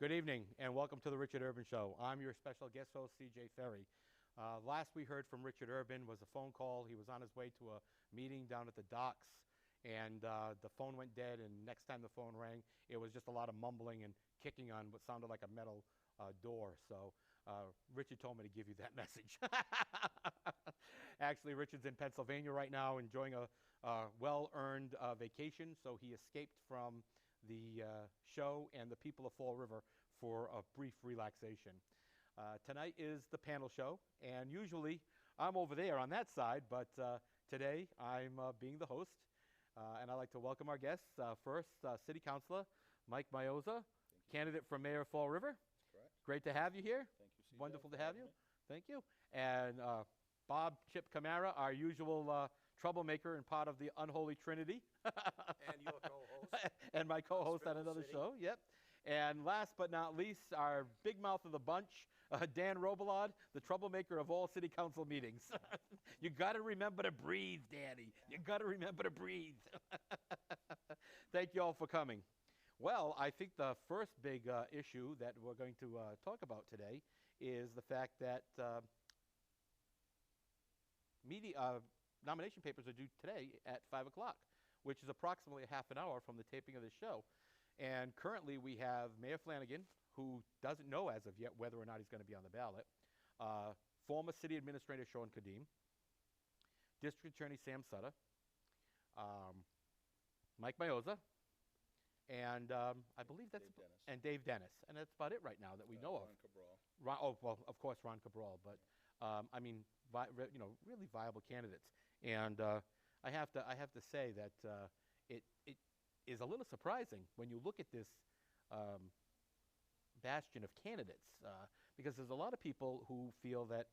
Good evening and welcome to the Richard Urban Show. I'm your special guest host, CJ Ferry. Last we heard from Richard Urban was a phone call. He was on his way to a meeting down at the docks and the phone went dead, and next time the phone rang, it was just a lot of mumbling and kicking on what sounded like a metal door. So Richard told me to give you that message. Actually, Richard's in Pennsylvania right now enjoying a well-earned vacation, so he escaped from the show and the people of Fall River for a brief relaxation. Tonight is the panel show, and usually I'm over there on that side, but today I'm being the host, and I'd like to welcome our guests. First, City Councilor Mike Miozza, candidate for Mayor of Fall River. That's correct. Great to have you here. Thank you, CJ. Wonderful to have you. Thank you. And Bob Chip Camara, our usual troublemaker and part of the unholy trinity. And your co-host. And my co-host on another City. show, yep. And last but not least, our big mouth of the bunch, Dan Robillard, the troublemaker of all city council meetings. You got to remember to breathe, Danny. You got to remember to breathe. Thank you all for coming. Well, I think the first big issue that we're going to talk about today is the fact that nomination papers are due today at 5 o'clock, which is approximately a half an hour from the taping of this show. And currently we have Mayor Flanagan, who doesn't know as of yet whether or not he's going to be on the ballot, former City Administrator Sean Kadim, District Attorney Sam Sutter, Mike Miozza, and I believe that's Dave Dennis. and Dave Dennis, and that's about it right now that we know of. Ron Cabral. Oh, well, of course, Ron Cabral, but I mean, really viable candidates. And I have to say that it is a little surprising when you look at this bastion of candidates, because there's a lot of people who feel that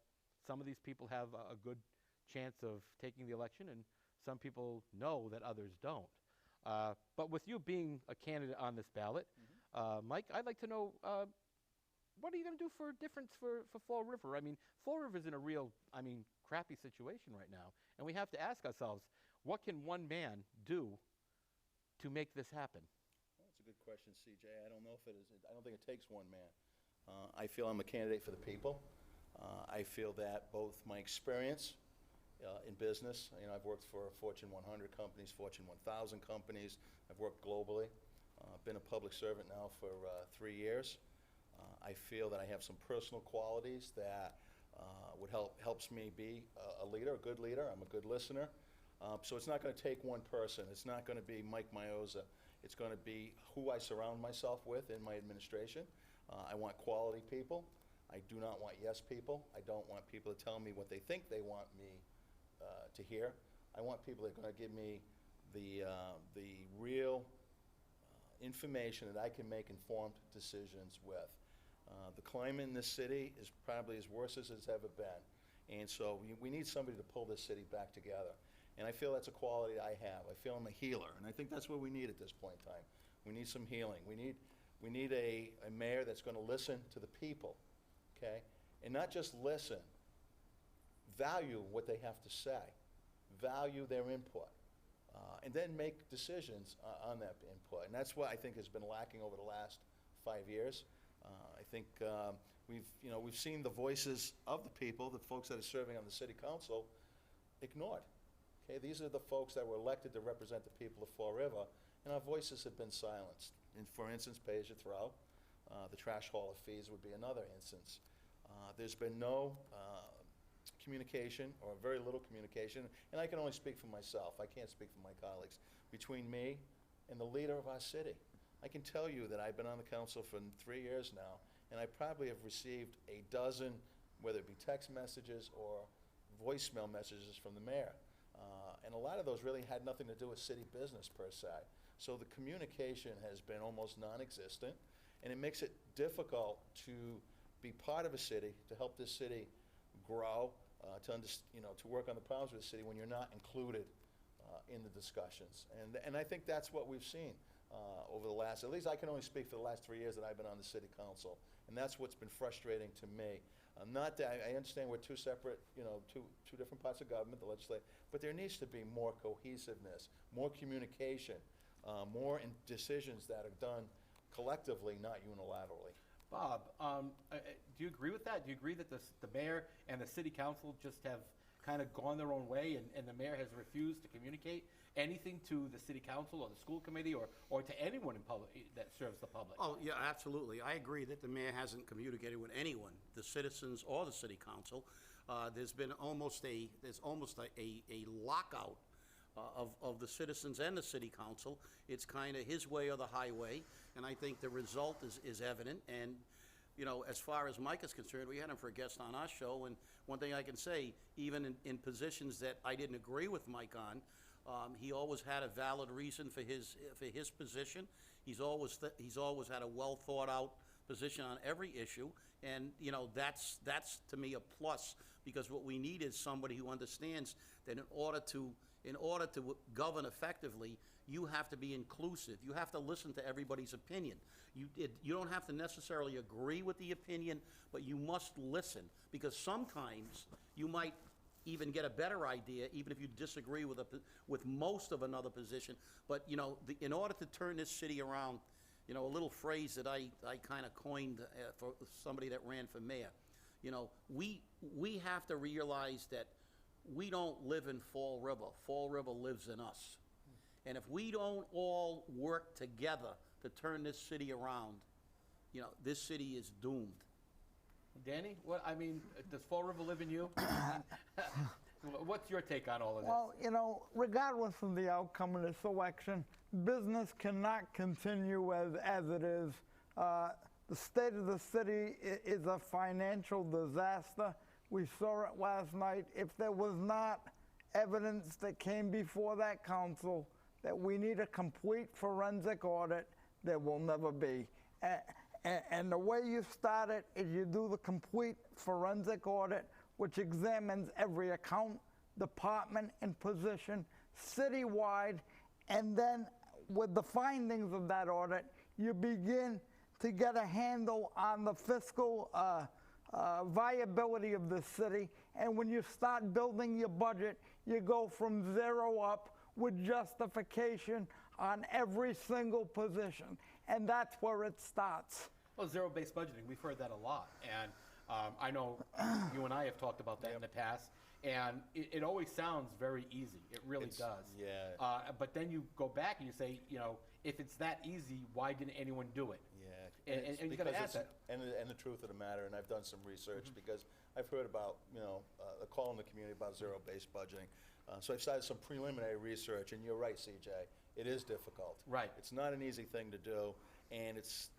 some of these people have a good chance of taking the election, and some people know that others don't. But with you being a candidate on this ballot, Mike, I'd like to know, what are you going to do for a difference for Fall River? I mean, Fall River's in a real, crappy situation right now. And we have to ask ourselves, what can one man do to make this happen? Well, that's a good question, CJ. I don't know if it is. I don't think it takes one man. I feel I'm a candidate for the people. I feel that both my experience in business, I've worked for Fortune 100 companies, Fortune 1000 companies. I've worked globally. I've been a public servant now for 3 years. I feel that I have some personal qualities that helps me be a leader, a good leader. I'm a good listener. So it's not going to take one person. It's not going to be Mike Miozza. It's going to be who I surround myself with in my administration. I want quality people. I do not want yes people. I don't want people to tell me what they think they want me to hear. I want people that are going to give me the real information that I can make informed decisions with. The climate in this city is probably as worse as it's ever been. And so we need somebody to pull this city back together. And I feel that's a quality I have. I feel I'm a healer. And I think that's what we need at this point in time. We need some healing. We need a mayor that's going to listen to the people, okay? And not just listen, value what they have to say, value their input, and then make decisions on that input. And that's what I think has been lacking over the last 5 years. I think we've seen the voices of the people, the folks that are serving on the city council, ignored. Okay, these are the folks that were elected to represent the people of Fall River, and our voices have been silenced. And for instance, pay as you throw, the trash hauler fees would be another instance. There's been no communication, or very little communication, and I can only speak for myself. I can't speak for my colleagues, between me and the leader of our city. I can tell you that I've been on the council for 3 years now, and I probably have received a dozen, whether it be text messages or voicemail messages from the mayor. And a lot of those really had nothing to do with city business per se. So the communication has been almost non-existent, and it makes it difficult to be part of a city, to help this city grow, to work on the problems of the city when you're not included in the discussions. And I think that's what we've seen over the last, at least I can only speak for the last 3 years that I've been on the city council, and that's what's been frustrating to me. Not that I understand we're two separate, two different parts of government, the legislature, but there needs to be more cohesiveness, more communication, more decisions that are done collectively, not unilaterally. Bob, do you agree with that? Do you agree that the mayor and the city council just have kind of gone their own way, and the mayor has refused to communicate anything to the city council or the school committee or to anyone in public that serves the public? Oh, yeah, absolutely. I agree that the mayor hasn't communicated with anyone, the citizens or the city council. There's almost a lockout of the citizens and the city council. It's kind of his way or the highway, and I think the result is evident. And, you know, as far as Mike is concerned, we had him for a guest on our show, and one thing I can say, even in positions that I didn't agree with Mike on, he always had a valid reason for his position. He's always had a well-thought-out position on every issue, and, you know, that's to me a plus, because what we need is somebody who understands that in order to govern effectively, you have to be inclusive. You have to listen to everybody's opinion. You don't have to necessarily agree with the opinion, but you must listen, because sometimes you might even get a better idea, even if you disagree with most of another position. But, you know, in order to turn this city around, you know, a little phrase that I kind of coined for somebody that ran for mayor, you know, we have to realize that we don't live in Fall River. Fall River lives in us. And if we don't all work together to turn this city around, you know, this city is doomed. Danny, does Fall River live in you? What's your take on all of this? Well, you know, regardless of the outcome of this election, business cannot continue as it is. The state of the city is a financial disaster. We saw it last night. If there was not evidence that came before that council that we need a complete forensic audit, there will never be. And the way you start it is you do the complete forensic audit, which examines every account, department, and position citywide, and then with the findings of that audit, you begin to get a handle on the fiscal viability of the city. And when you start building your budget, you go from zero up with justification on every single position. And that's where it starts. Well, zero-based budgeting, we've heard that a lot. And I know you and I have talked about that in the past. And it always sounds very easy. It really does. Yeah. But then you go back and you say, you know, if it's that easy, why didn't anyone do it? Yeah. And you got to ask that. And the truth of the matter, and I've done some research because I've heard about, you know, a call in the community about zero-based budgeting. So I've started some preliminary research, and you're right, CJ, it is difficult. Right. It's not an easy thing to do, and it's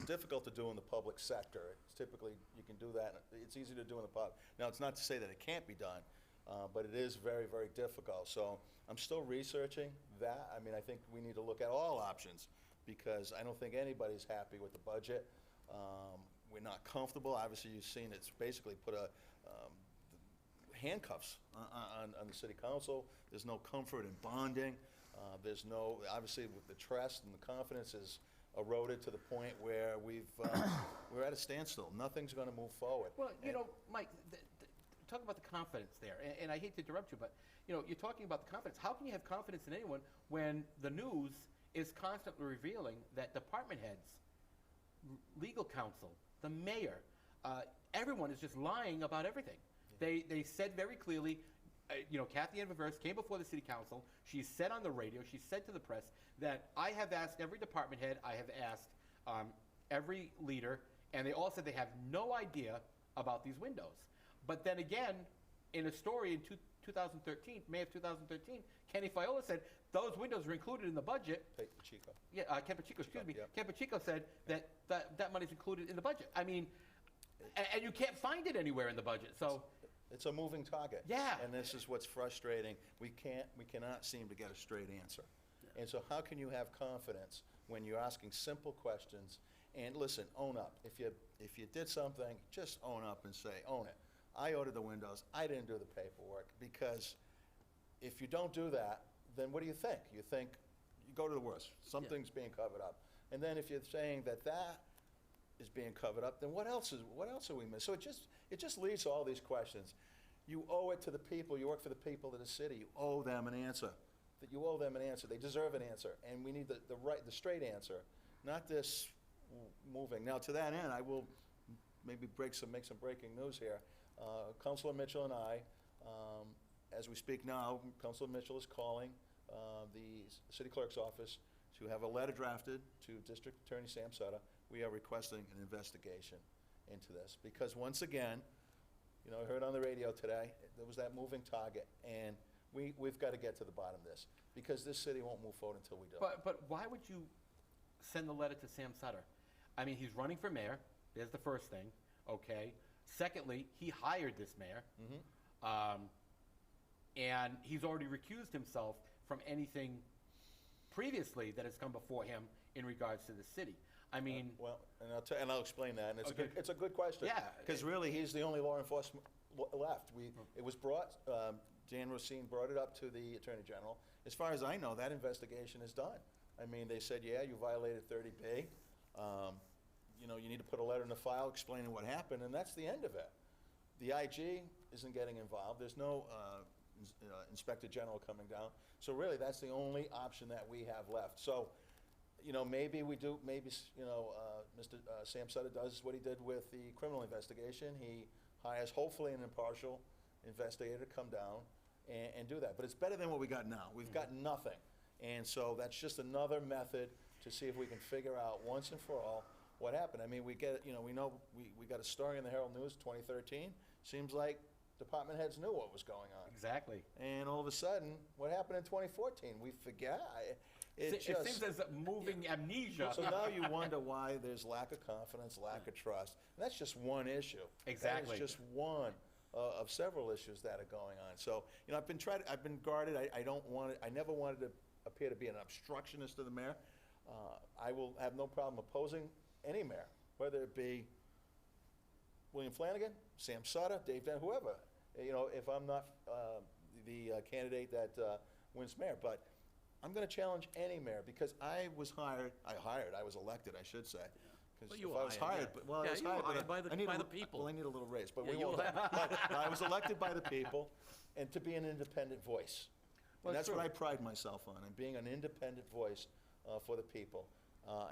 difficult to do in the public sector. It's typically, you can do that, it's easy to do in the public. Now, it's not to say that it can't be done, but it is very, very difficult. So I'm still researching that. I mean, I think we need to look at all options, because I don't think anybody's happy with the budget. We're not comfortable. Obviously, you've seen it's basically put handcuffs on the city council. There's no comfort in bonding. There's no, obviously, with the trust and the confidence is eroded to the point where we're at a standstill. Nothing's going to move forward. Well, you know, Mike, talk about the confidence there. And I hate to interrupt you, but, you know, you're talking about the confidence. How can you have confidence in anyone when the news is constantly revealing that department heads, legal counsel, the mayor, everyone is just lying about everything. They said very clearly, you know, Kathy Ann Viveris came before the city council. She said on the radio, she said to the press that I have asked every department head, I have asked every leader, and they all said they have no idea about these windows. But then again, in a story in 2013, May of 2013, Kenny Fiola said those windows were included in the budget. Pacheco. Yeah, Ken Pacheco, excuse me. Yeah. Ken Pacheco said that money's included in the budget. I mean, and you can't find it anywhere in the budget. So it's a moving target. Yeah. And this is what's frustrating. We cannot seem to get a straight answer. Yeah. And so how can you have confidence when you're asking simple questions? And listen, own up. If you did something, just own up and say, own it. I ordered the windows. I didn't do the paperwork. Because if you don't do that, then what do you think? You think you go to the worst. Something's being covered up. And then if you're saying that is being covered up, then what else are we missing? So it just leads to all these questions. You owe it to the people. You work for the people of the city. You owe them an answer. That you owe them an answer. They deserve an answer, and we need the straight answer, not this moving. Now, to that end, I will maybe make some breaking news here. Councilor Mitchell and I, as we speak now, Councilor Mitchell is calling the city clerk's office to have a letter drafted to District Attorney Sam Sutter. We are requesting an investigation into this, because once again, you know, I heard on the radio today, there was that moving target, and we've got to get to the bottom of this, because this city won't move forward until we do. But why would you send the letter to Sam Sutter? I mean, he's running for mayor. There's the first thing, okay? Secondly, he hired this mayor. And he's already recused himself from anything previously that has come before him in regards to the city. I mean, Well, and I'll explain that, and Okay. it's a good question. Yeah. Because really, he's the only law enforcement left. It was brought, Dan Racine brought it up to the Attorney General. As far as I know, that investigation is done. I mean, they said, yeah, you violated 30B. You know, you need to put a letter in the file explaining what happened, and that's the end of it. The IG isn't getting involved. There's no Inspector General coming down. So really, that's the only option that we have left. So, you know, maybe we do, maybe, you know, Mr. Sam Sutter does what he did with the criminal investigation. He hires, hopefully, an impartial investigator to come down and do that. But it's better than what we got now. We've got nothing. And so that's just another method to see if we can figure out once and for all what happened. I mean, we get, you know, we got a story in the Herald News 2013. Seems like department heads knew what was going on. exactly. And all of a sudden, what happened in 2014? We forget. It seems as a moving amnesia. So now you wonder why there's lack of confidence, lack of trust. And that's just one issue. Exactly. That is just one of several issues that are going on. So, you know, I've been guarded. I never wanted to appear to be an obstructionist to the mayor. I will have no problem opposing any mayor, whether it be William Flanagan, Sam Sutter, Dave Den, whoever. You know, if I'm not the candidate that wins mayor. But I'm going to challenge any mayor, because I was elected, I should say. Well, Because you if were I was hired, hired, yeah. well, Yeah, I was you were hired, hired by I need the a- people. Well, I need a little raise, but Yeah, we you won't. were. But I was elected by the people, and to be an independent voice. Well, And that's true. what I pride myself on, and being an independent voice for the people.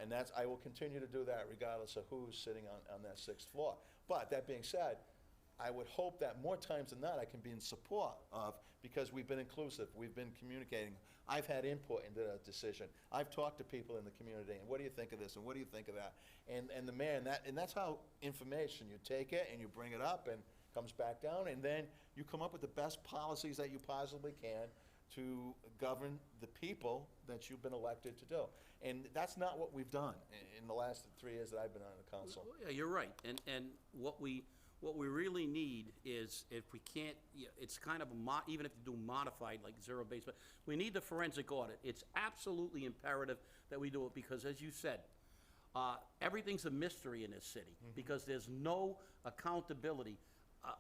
And I will continue to do that regardless of who's sitting on that sixth floor. But that being said, I would hope that more times than not I can be in support of, because we've been inclusive, we've been communicating. I've had input into that decision. I've talked to people in the community, and what do you think of this, and what do you think of that? And the mayor, and that's how information, you take it and you bring it up and comes back down, and then you come up with the best policies that you possibly can to govern the people that you've been elected to do. And that's not what we've done in the last 3 years that I've been on the council. Yeah, you're right. And what we really need is, if we can't, it's kind of even if you do modified, like zero base, but we need the forensic audit. It's absolutely imperative that we do it, because as you said, everything's a mystery in this city, because there's no accountability.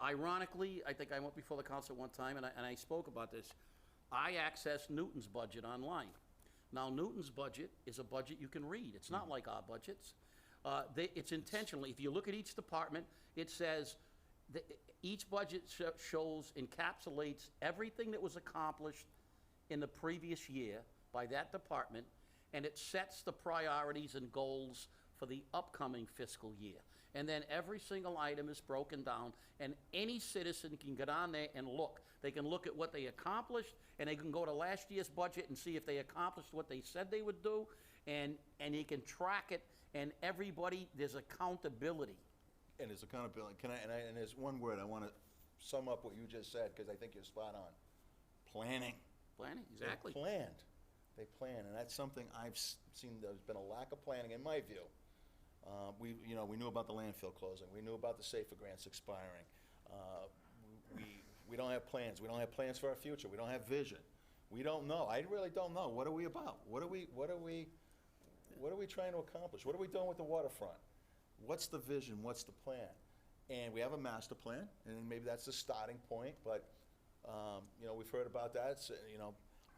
Ironically, I think I went before the council one time, and I spoke about this. I accessed Newton's budget online. Now, Newton's budget is a budget you can read. It's not like our budgets. It's intentionally, if you look at each department, it says, each budget shows, encapsulates everything that was accomplished in the previous year by that department, and it sets the priorities and goals for the upcoming fiscal year. And then every single item is broken down, and any citizen can get on there and look. They can look at what they accomplished, and they can go to last year's budget and see if they accomplished what they said they would do, and you can track it, and everybody, there's accountability. And there's accountability. And there's one word I want to sum up what you just said, because I think you're spot on. Planning. Planning, exactly. They planned. They planned, and that's something I've seen. There's been a lack of planning, in my view. We knew about the landfill closing. We knew about the SAFER grants expiring. We don't have plans. We don't have plans for our future. We don't have vision. We don't know. I really don't know. What are we about? What are we trying to accomplish? What are we doing with the waterfront? What's the vision? What's the plan? And we have a master plan, and maybe that's the starting point. But we've heard about that. It's,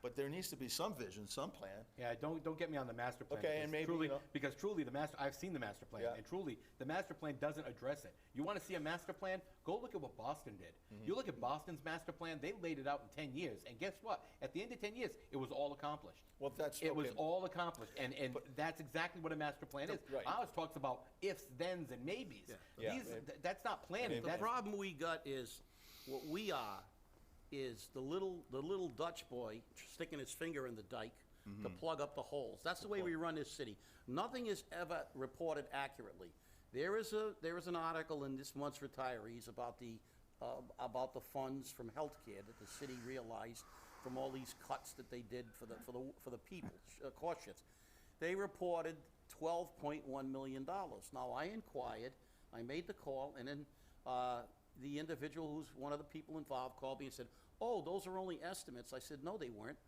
but there needs to be some vision, some plan. Yeah, don't get me on the master plan. Okay, because and maybe, truly, you know- because truly I've seen the master plan, Yeah. and truly the master plan doesn't address it. You want to see a master plan? Go look at what Boston did. Mm-hmm. You look at Boston's master plan; they laid it out in 10 years, and guess what? At the end of 10 years, it was all accomplished. Well, that's It was okay. all accomplished, and that's exactly what a master plan is. Right. Ours talks about ifs, thens, and maybes. Yeah. These, Yeah. that's not planning. The That's problem we got is, what we are, is the little Dutch boy sticking his finger in the dike to plug up the holes. That's the way we run this city. Nothing is ever reported accurately. There is an article in this month's Retirees about the funds from healthcare that the city realized from all these cuts that they did for the people, cost shifts. They reported $12.1 million. Now, I inquired, I made the call, and then the individual who's one of the people involved called me and said, oh, those are only estimates. I said, no, they weren't.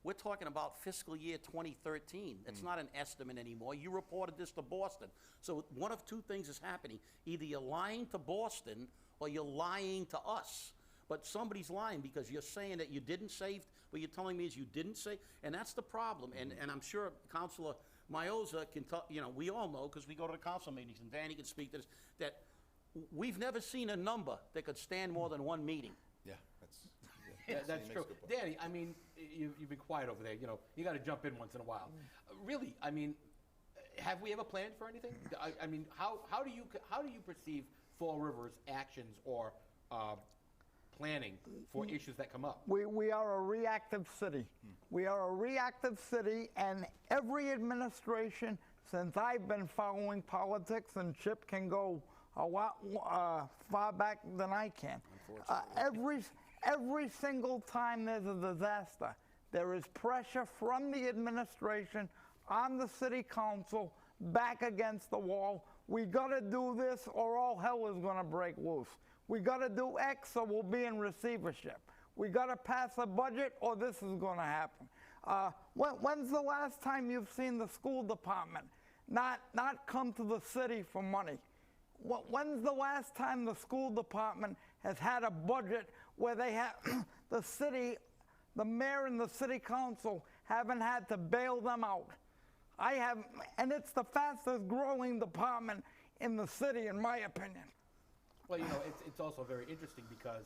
We're talking about fiscal year 2013. It's not an estimate anymore. You reported this to Boston. So one of two things is happening. Either you're lying to Boston or you're lying to us. But somebody's lying because you're saying that you didn't save, what you're telling me is you didn't save, and that's the problem. And I'm sure Councilor Miozza can tell, we all know, because we go to the council meetings, and Danny can speak to this, that we've never seen a number that could stand more than one meeting. Yeah, That's true. Danny, I mean, you've been quiet over there. You got to jump in once in a while. Really, I mean, have we ever planned for anything? I mean, how do you perceive Fall River's actions or planning for issues that come up? We are a reactive city. We are a reactive city, and every administration since I've been following politics, and Chip can go a lot far back than I can. Every single time there's a disaster, there is pressure from the administration on the city council back against the wall. We got to do this or all hell is going to break loose. We got to do X or we'll be in receivership. We got to pass a budget or this is going to happen. When's the last time you've seen the school department not come to the city for money? When's the last time the school department has had a budget where they have the mayor and the city council haven't had to bail them out? I have, and it's the fastest growing department in the city, in my opinion. Well, it's also very interesting because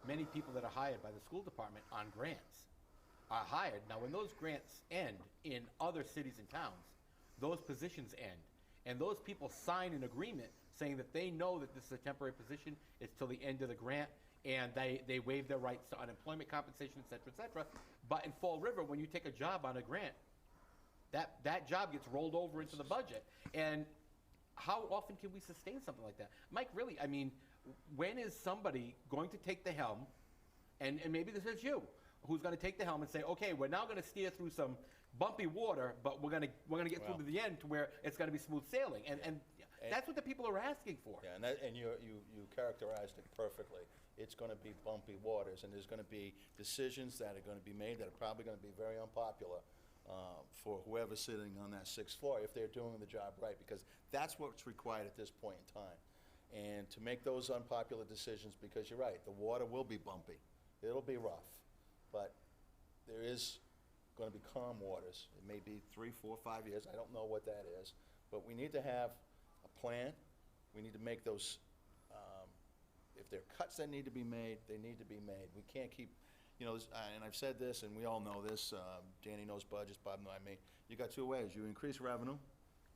many people that are hired by the school department on grants are hired. Now, when those grants end in other cities and towns, those positions end. And those people sign an agreement saying that they know that this is a temporary position, it's till the end of the grant, and they waive their rights to unemployment compensation, et cetera, et cetera. But in Fall River, when you take a job on a grant, that job gets rolled over into the budget. And how often can we sustain something like that? Mike, really, I mean, when is somebody going to take the helm, and maybe this is you, who's going to take the helm and say, okay, we're now going to steer through some bumpy water, but we're going to get through to the end to where it's going to be smooth sailing. And that's what the people are asking for. Yeah, and you characterized it perfectly. It's going to be bumpy waters, and there's going to be decisions that are going to be made that are probably going to be very unpopular for whoever's sitting on that sixth floor if they're doing the job right, because that's what's required at this point in time. And to make those unpopular decisions, because you're right, the water will be bumpy. It'll be rough, but there is going to be calm waters. It may be 3, 4, 5 years. I don't know what that is, but we need to have a plan. We need to make those, if there are cuts that need to be made, they need to be made. We can't keep, and I've said this, and we all know this, Danny knows budgets, Bob knows me. You got two ways. You increase revenue,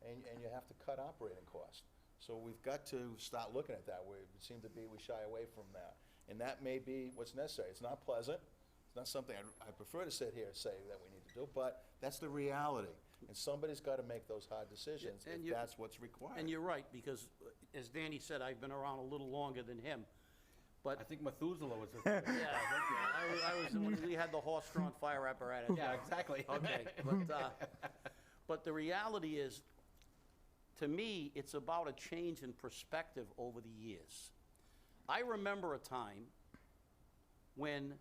and you have to cut operating costs. So we've got to start looking at that. We seem to be, we shy away from that. And that may be what's necessary. It's not pleasant. It's not something I prefer to sit here and say that we need to do, but that's the reality. And somebody's got to make those hard decisions if that's what's required. And you're right, because as Danny said, I've been around a little longer than him. But I think Methuselah was we had the horse-drawn fire apparatus. Yeah, exactly. Okay, but the reality is, to me, it's about a change in perspective over the years. I remember a time when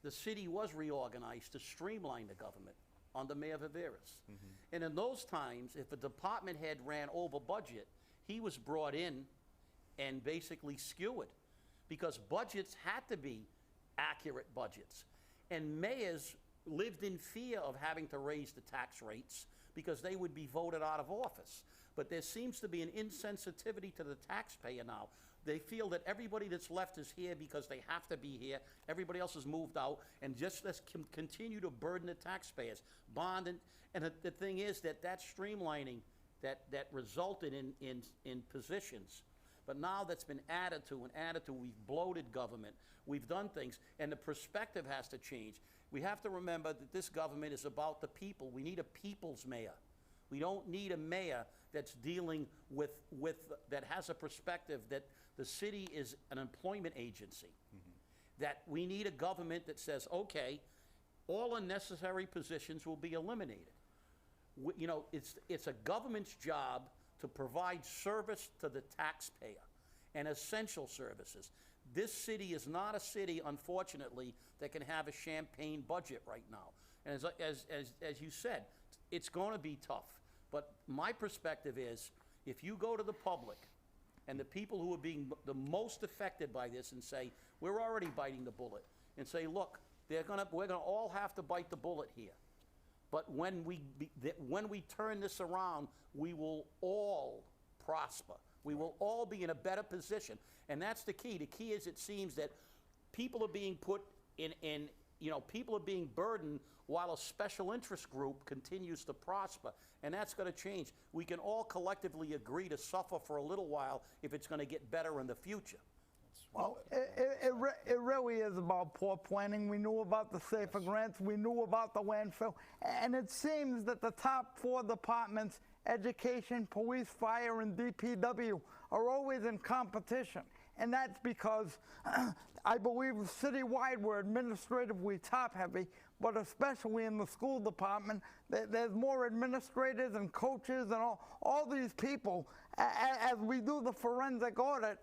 the city was reorganized to streamline the government under Mayor Viveras. And in those times, if a department head ran over budget, he was brought in and basically skewered, because budgets had to be accurate budgets. And mayors lived in fear of having to raise the tax rates because they would be voted out of office. But there seems to be an insensitivity to the taxpayer now. They feel that everybody that's left is here because they have to be here. Everybody else has moved out, and just let's continue to burden the taxpayers. Bond, and the thing is that streamlining that resulted in positions. But now that's been added to and added to. We've bloated government. We've done things, and the perspective has to change. We have to remember that this government is about the people. We need a people's mayor. We don't need a mayor that's dealing with that has a perspective that the city is an employment agency. That we need a government that says, okay, all unnecessary positions will be eliminated. You know, it's a government's job to provide service to the taxpayer and essential services. This city is not a city, unfortunately, that can have a champagne budget right now. And as you said, it's going to be tough. But my perspective is, if you go to the public and the people who are being the most affected by this and say, we're already biting the bullet, and say, look, we're gonna all have to bite the bullet here. But when we turn this around, we will all prosper. We will all be in a better position. And that's the key. The key is, it seems that people are being put in people are being burdened while a special interest group continues to prosper. And that's going to change. We can all collectively agree to suffer for a little while if it's going to get better in the future. Well, it really is about poor planning. We knew about the safer grants. We knew about the landfill. And it seems that the top 4 departments, education, police, fire, and DPW, are always in competition. And that's because I believe citywide we're administratively top-heavy, but especially in the school department, there's more administrators and coaches and all these people. As we do the forensic audit,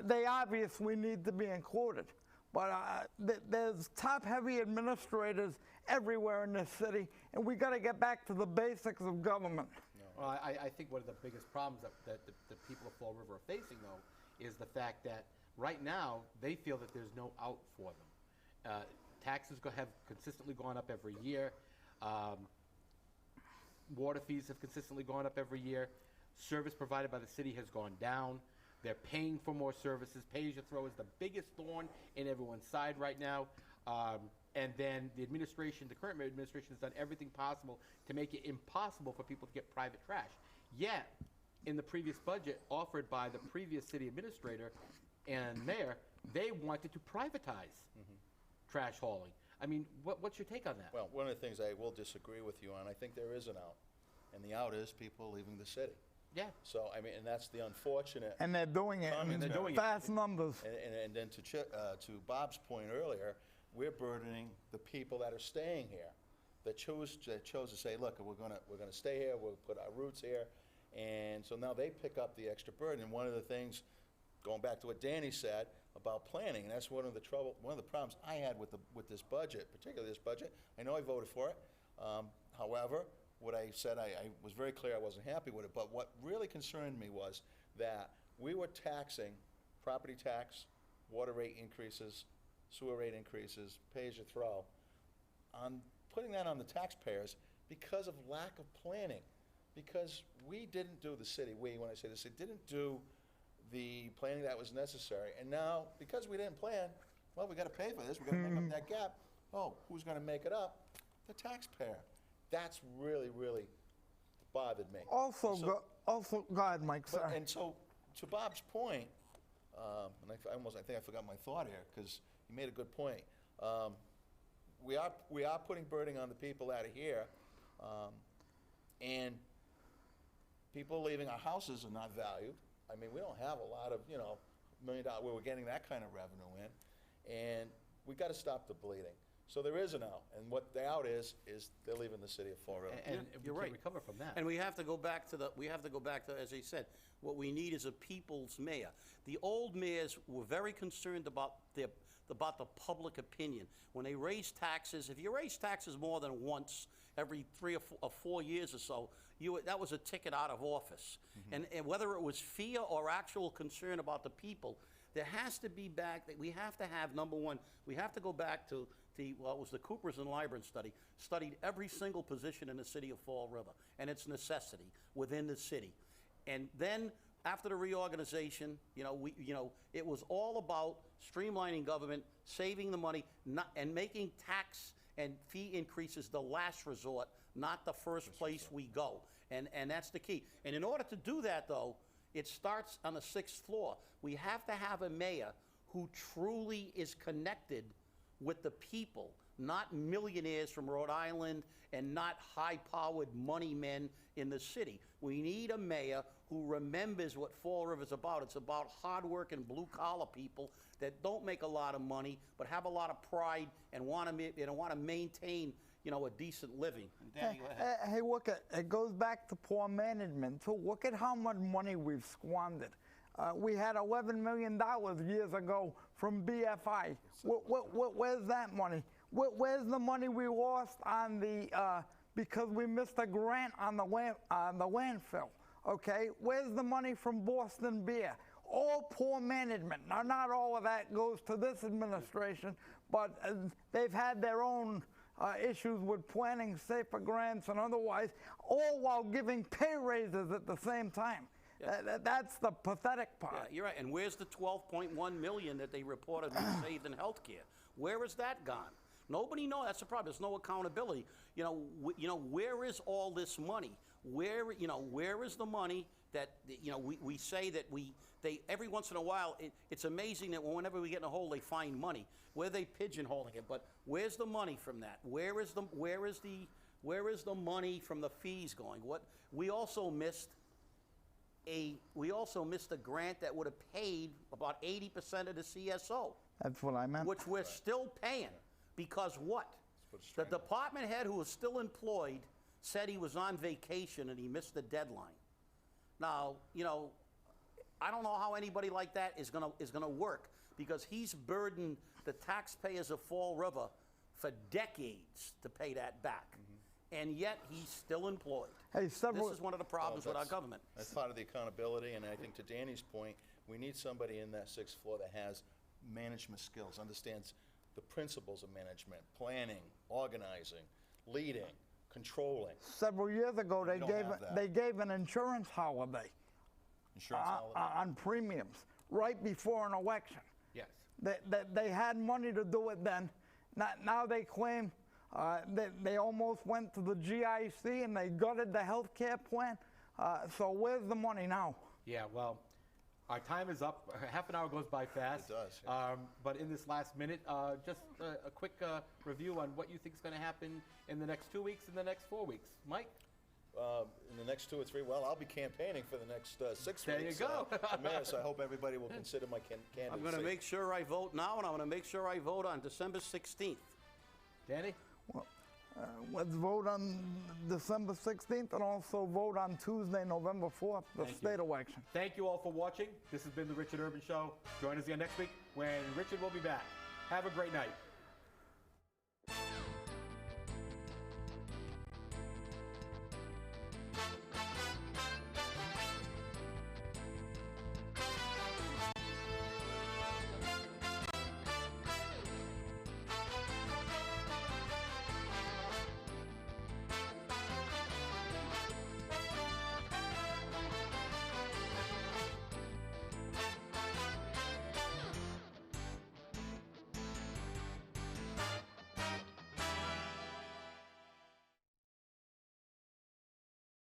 they obviously need to be included. But there's top-heavy administrators everywhere in this city, and we got to get back to the basics of government. Well, I think one of the biggest problems that the people of Fall River are facing, though, is the fact that right now they feel that there's no out for them. Taxes have consistently gone up every year. Water fees have consistently gone up every year. Service provided by the city has gone down. They're paying for more services. Pay-as-you-throw is the biggest thorn in everyone's side right now. And then the current administration has done everything possible to make it impossible for people to get private trash. Yet, in the previous budget offered by the previous city administrator and mayor, they wanted to privatize trash hauling. I mean, what's your take on that? Well, one of the things I will disagree with you on, I think there is an out. And the out is people leaving the city. Yeah. So, I mean, and that's the unfortunate. And they're doing it in fast numbers. And then to Bob's point earlier, we're burdening the people that are staying here, that chose to say, look, we're gonna stay here, we'll put our roots here. And so now they pick up the extra burden. And one of the things, going back to what Danny said about planning, and that's one of the problems I had with this budget, particularly this budget. I know I voted for it. However, what I said, I was very clear I wasn't happy with it. But what really concerned me was that we were taxing property tax, water rate increases, sewer rate increases, pay-as-you-throw, on putting that on the taxpayers because of lack of planning. Because we didn't do the city, when I say the city, didn't do the planning that was necessary. And now, because we didn't plan, well, we got to pay for this, we got to make up that gap. Oh, who's going to make it up? The taxpayer. That's really, really bothered me. Also, go ahead, Mike, sorry. And so, to Bob's point, and I think I forgot my thought here, because he made a good point. We are putting burden on the people that are here, and people leaving our houses are not valued. I mean, we don't have a lot of, $1 million where we're getting that kind of revenue in, and we got to stop the bleeding. So there is an out, and what the out is they're leaving the city of Fall River. And you're we right. can recover from that. And we have to go back to as I said, what we need is a people's mayor. The old mayors were very concerned about the public opinion. When they raised taxes, if you raise taxes more than once every 3 or 4 years or so, that was a ticket out of office. And whether it was fear or actual concern about the people, there has to be back, that we have to have, number one, we have to go back to well, it was the Coopers and Lybrand study, studied every single position in the city of Fall River and its necessity within the city. And then after the reorganization, it was all about streamlining government, saving the money, and making tax and fee increases the last resort, not the first place we go. And that's the key. And in order to do that, though, it starts on the 6th floor. We have to have a mayor who truly is connected with the people, not millionaires from Rhode Island and not high-powered money men in the city. We need a mayor who remembers what Fall River's about. It's about hard-working, blue-collar people that don't make a lot of money but have a lot of pride and want to maintain, a decent living. Danny, go ahead. Hey, look, it goes back to poor management, too. Look at how much money we've squandered. We had $11 million years ago from BFI. Where's that money? Where's the money we lost on because we missed a grant on the landfill? Okay, where's the money from Boston Beer? All poor management. Now, not all of that goes to this administration, but they've had their own issues with planning, safer grants, and otherwise, all while giving pay raises at the same time. Yeah. That's the pathetic part. Yeah, you're right. And where's the $12.1 million that they reported was saved in health care? Where has that gone? Nobody knows. That's the problem. There's no accountability. Where is all this money? Where is the money that, we say that they every once in a while, it's amazing that whenever we get in a hole, they find money. Where are they pigeonholing it? But where's the money from that? Where is the money from the fees going? We also missed a grant that would have paid about 80% of the CSO. That's what I meant. Which we're still paying. Because what? The department head who was still employed said he was on vacation and he missed the deadline. Now, I don't know how anybody like that is gonna work, because he's burdened the taxpayers of Fall River for decades to pay that back. And yet he's still employed. Hey, this is one of the problems with our government. That's part of the accountability, and I think to Danny's point, we need somebody in that 6th floor that has management skills, understands the principles of management, planning, organizing, leading, controlling. Several years ago, they gave an insurance holiday. Insurance holiday? On premiums, right before an election. Yes. They had money to do it then. Now they claim they almost went to the GIC and they gutted the health care plan. So where's the money now? Yeah, well, our time is up. Half an hour goes by fast. It does, yeah. But in this last minute, just a quick review on what you think is going to happen in the next 2 weeks and the next 4 weeks. Mike? In the next 2 or 3, well, I'll be campaigning for the next 6 there weeks. There you go. Mayor, so I hope everybody will consider my candidacy. I'm going to make sure I vote now, and I'm going to make sure I vote on December 16th. Danny? Well, let's vote on December 16th and also vote on Tuesday, November 4th, the state election. Thank you all for watching. This has been the Richard Urban Show. Join us again next week when Richard will be back. Have a great night.